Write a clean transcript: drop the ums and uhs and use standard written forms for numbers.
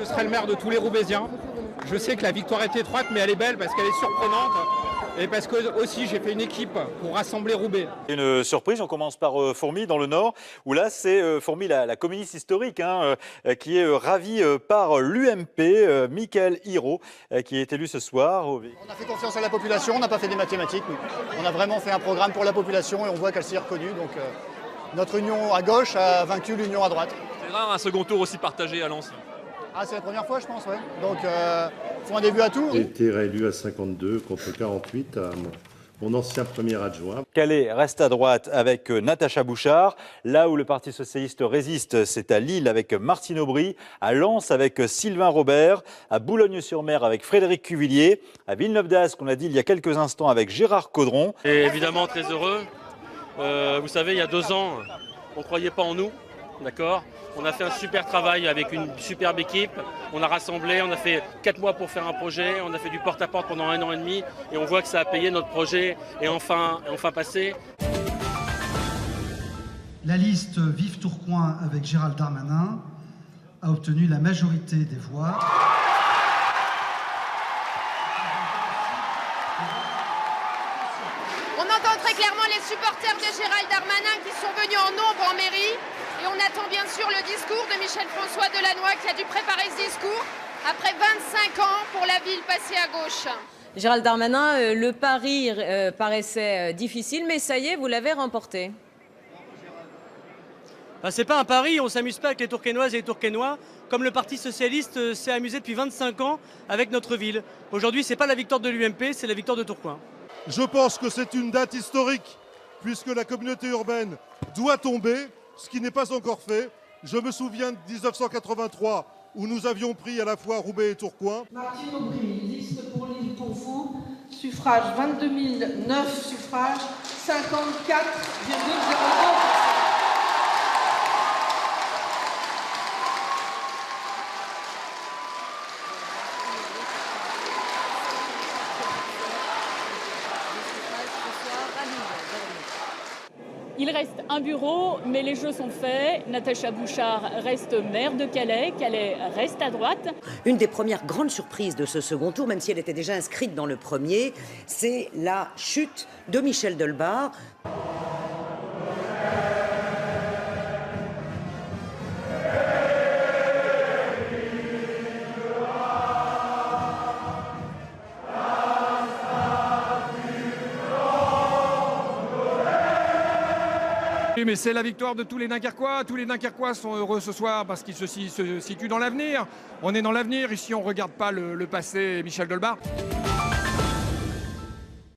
Je serai le maire de tous les Roubaisiens. Je sais que la victoire est étroite, mais elle est belle parce qu'elle est surprenante. Et parce que aussi j'ai fait une équipe pour rassembler Roubaix. Une surprise, on commence par Fourmies dans le Nord, où là c'est Fourmies, la communiste historique, qui est ravie par l'UMP, Michael Hiro, qui est élu ce soir. On a fait confiance à la population, on n'a pas fait des mathématiques. On a vraiment fait un programme pour la population et on voit qu'elle s'y est reconnue. Donc notre union à gauche a vaincu l'union à droite. C'est rare un second tour aussi partagé à Lens. Ah, c'est la première fois, je pense, ouais. Donc, faut un début à tout. J'ai été réélu à 52 contre 48 à mon ancien premier adjoint. Calais reste à droite avec Natacha Bouchard. Là où le Parti socialiste résiste, c'est à Lille avec Martine Aubry, à Lens avec Sylvain Robert, à Boulogne-sur-Mer avec Frédéric Cuvillier, à Villeneuve-d'Ascq, qu'on a dit il y a quelques instants, avec Gérard Caudron. Et évidemment très heureux. Vous savez, il y a 2 ans, on ne croyait pas en nous, d'accord ? On a fait un super travail avec une superbe équipe. On a rassemblé, on a fait 4 mois pour faire un projet. On a fait du porte-à-porte pendant 1 an et demi. Et on voit que ça a payé, notre projet est enfin passé. La liste Vive Tourcoing avec Gérald Darmanin a obtenu la majorité des voix. On entend très clairement les supporters de Gérald Darmanin qui sont venus en nombre en mairie. Et on attend bien sûr le discours de Michel-François Delannoy qui a dû préparer ce discours après 25 ans pour la ville passée à gauche. Gérald Darmanin, le pari paraissait difficile, mais ça y est, vous l'avez remporté. C'est pas un pari, on s'amuse pas avec les Tourquenoises et les Tourquenois, comme le Parti socialiste s'est amusé depuis 25 ans avec notre ville. Aujourd'hui, c'est pas la victoire de l'UMP, c'est la victoire de Tourcoing. Je pense que c'est une date historique, puisque la communauté urbaine doit tomber, ce qui n'est pas encore fait. Je me souviens de 1983, où nous avions pris à la fois Roubaix et Tourcoing. Martine Aubry, liste pour l'île pour vous, suffrage 22 009 suffrages, 54,00%. Il reste un bureau, mais les jeux sont faits. Natacha Bouchard reste maire de Calais. Calais reste à droite. Une des premières grandes surprises de ce second tour, même si elle était déjà inscrite dans le premier, c'est la chute de Michel Delbard. Mais c'est la victoire de tous les Dunkerquois. Tous les Dunkerquois sont heureux ce soir parce qu'ils se situent dans l'avenir. On est dans l'avenir. Ici, on ne regarde pas le passé Michel Delbard.